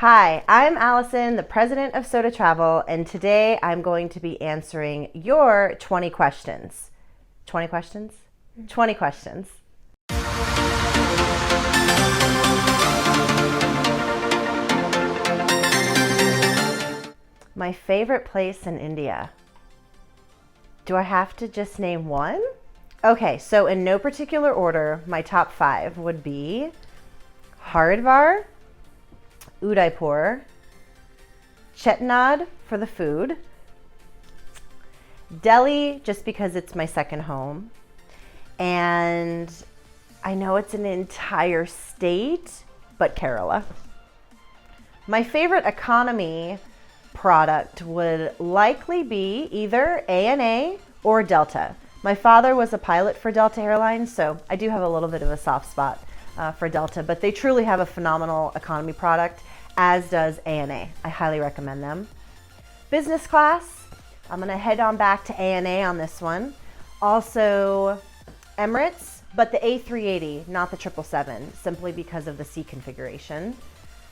Hi, I'm Allison, the President of Sodha Travel, and today I'm going to be answering your 20 questions. 20 questions? 20 questions. My favorite place in India. Do I have to just name one? Okay, so in no particular order, my top 5 would be Haridwar, Udaipur, Chettinad for the food, Delhi just because it's my second home, and I know it's an entire state, but Kerala. My favorite economy product would likely be either ANA or Delta. My father was a pilot for Delta Airlines, so I do have a little bit of a soft spot for Delta, but they truly have a phenomenal economy product, as does ANA. I highly recommend them. Business class, I'm gonna head on back to ANA on this one. Also Emirates, but the A380, not the 777, simply because of the seat configuration.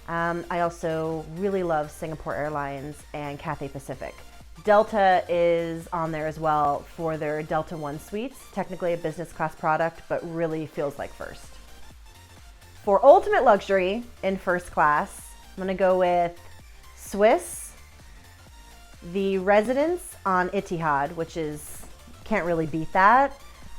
I also really love Singapore Airlines and Cathay Pacific. Delta is on there as well for their Delta One suites, technically a business class product, but really feels like first. For ultimate luxury in first class, I'm gonna go with Swiss, the Residence on Etihad, which is, can't really beat that,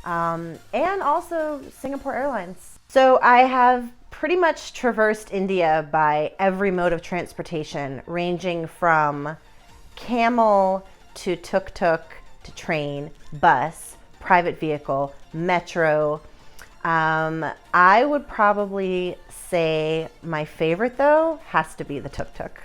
and also Singapore Airlines. So I have pretty much traversed India by every mode of transportation, ranging from camel to tuk-tuk to train, bus, private vehicle, metro. I would probably say my favorite though has to be the tuk-tuk.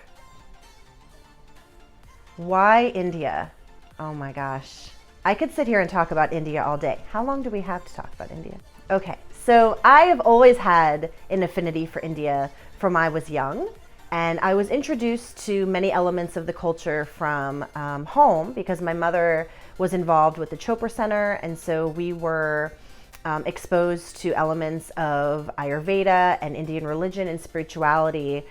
Why India? Oh my gosh. I could sit here and talk about India all day. How long do we have to talk about India? Okay, so I have always had an affinity for India from I was young, and I was introduced to many elements of the culture from home because my mother was involved with the Chopra Center, and so we were exposed to elements of Ayurveda and Indian religion and spirituality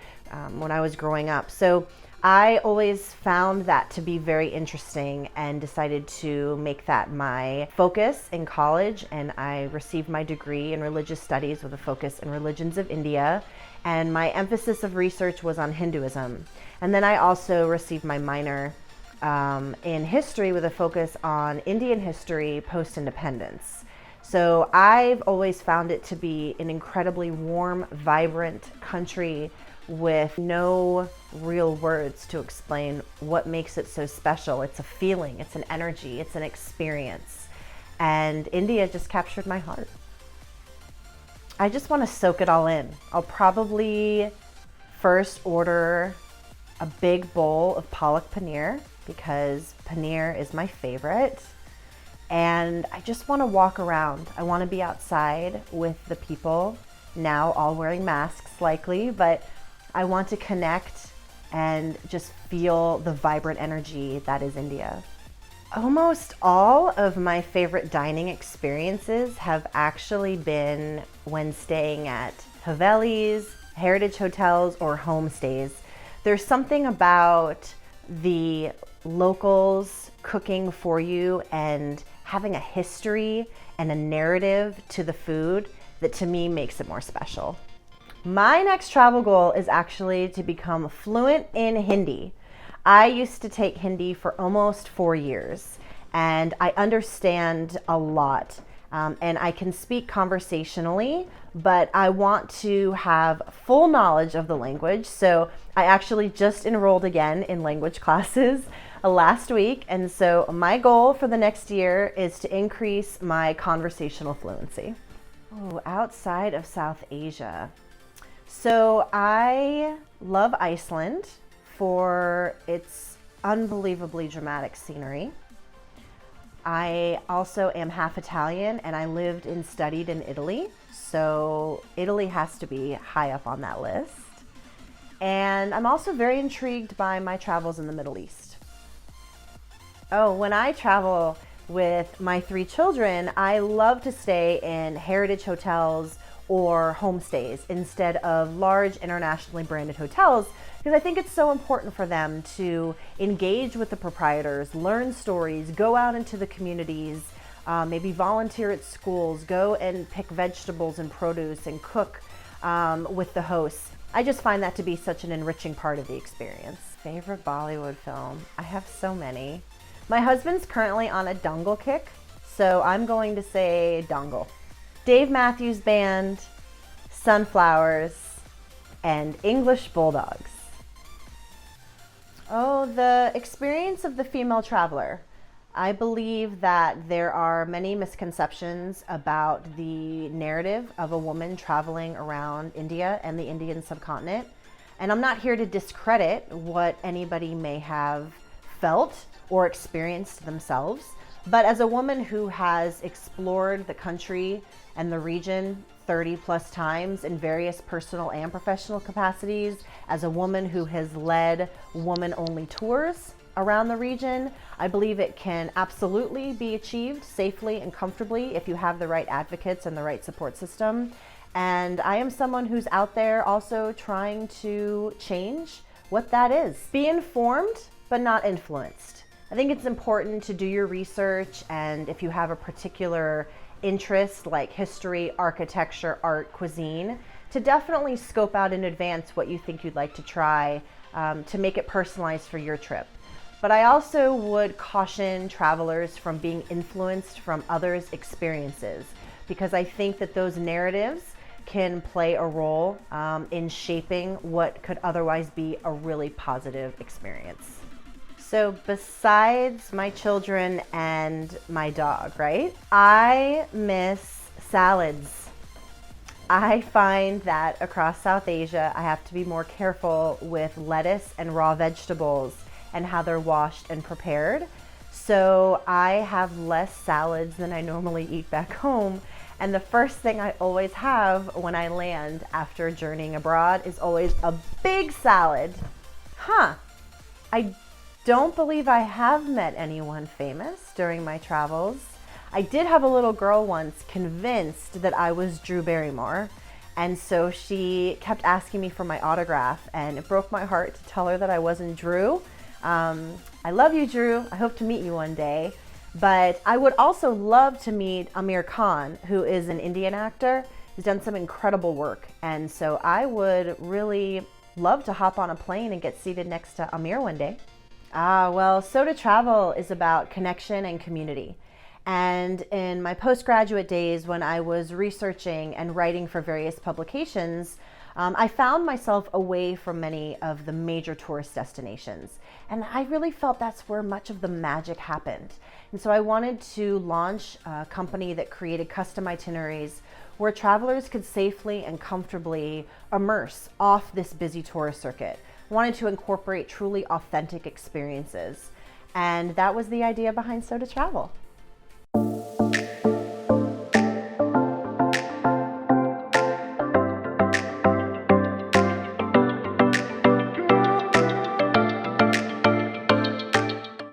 when I was growing up. So I always found that to be very interesting and decided to make that my focus in college, and I received my degree in religious studies with a focus in religions of India, and my emphasis of research was on Hinduism. And then I also received my minor in history with a focus on Indian history post-independence. So I've always found it to be an incredibly warm, vibrant country with no real words to explain what makes it so special. It's a feeling, it's an energy, it's an experience. And India just captured my heart. I just want to soak it all in. I'll probably first order a big bowl of palak paneer because paneer is my favorite. And I just want to walk around. I want to be outside with the people, now all wearing masks likely, but I want to connect and just feel the vibrant energy that is India. Almost all of my favorite dining experiences have actually been when staying at Havelis, heritage hotels, or homestays. There's something about the locals cooking for you and having a history and a narrative to the food that to me makes it more special. My next travel goal is actually to become fluent in Hindi. I used to take Hindi for almost 4 years, and I understand a lot, and I can speak conversationally, but I want to have full knowledge of the language. So I actually just enrolled again in language classes last week, and so my goal for the next year is to increase my conversational fluency. Oh, outside of South Asia. So I love Iceland for its unbelievably dramatic scenery. I also am half Italian, and I lived and studied in Italy. So Italy has to be high up on that list. And I'm also very intrigued by my travels in the Middle East. Oh, when I travel with my 3 children, I love to stay in heritage hotels or homestays instead of large internationally branded hotels, because I think it's so important for them to engage with the proprietors, learn stories, go out into the communities, maybe volunteer at schools, go and pick vegetables and produce and cook with the hosts. I just find that to be such an enriching part of the experience. Favorite Bollywood film? I have so many. My husband's currently on a Dangal kick, so I'm going to say Dangal. Dave Matthews Band, Sunflowers, and English Bulldogs. Oh, the experience of the female traveler. I believe that there are many misconceptions about the narrative of a woman traveling around India and the Indian subcontinent. And I'm not here to discredit what anybody may have felt or experienced themselves. But as a woman who has explored the country and the region 30 plus times in various personal and professional capacities, as a woman who has led woman-only tours around the region, I believe it can absolutely be achieved safely and comfortably if you have the right advocates and the right support system. And I am someone who's out there also trying to change what that is. Be informed, but not influenced. I think it's important to do your research, and if you have a particular interest like history, architecture, art, cuisine, to definitely scope out in advance what you think you'd like to try to make it personalized for your trip. But I also would caution travelers from being influenced from others' experiences, because I think that those narratives can play a role in shaping what could otherwise be a really positive experience. So besides my children and my dog, right? I miss salads. I find that across South Asia, I have to be more careful with lettuce and raw vegetables and how they're washed and prepared. So I have less salads than I normally eat back home. And the first thing I always have when I land after journeying abroad is always a big salad. I don't believe I have met anyone famous during my travels. I did have a little girl once convinced that I was Drew Barrymore, and so she kept asking me for my autograph, and it broke my heart to tell her that I wasn't Drew. I love you, Drew. I hope to meet you one day. But I would also love to meet Amir Khan, who is an Indian actor. He's done some incredible work, and so I would really love to hop on a plane and get seated next to Amir one day. Well, Sodha Travel is about connection and community. And in my postgraduate days, when I was researching and writing for various publications, I found myself away from many of the major tourist destinations. And I really felt that's where much of the magic happened. And so I wanted to launch a company that created custom itineraries where travelers could safely and comfortably immerse off this busy tourist circuit. I wanted to incorporate truly authentic experiences. And that was the idea behind Sodha Travel.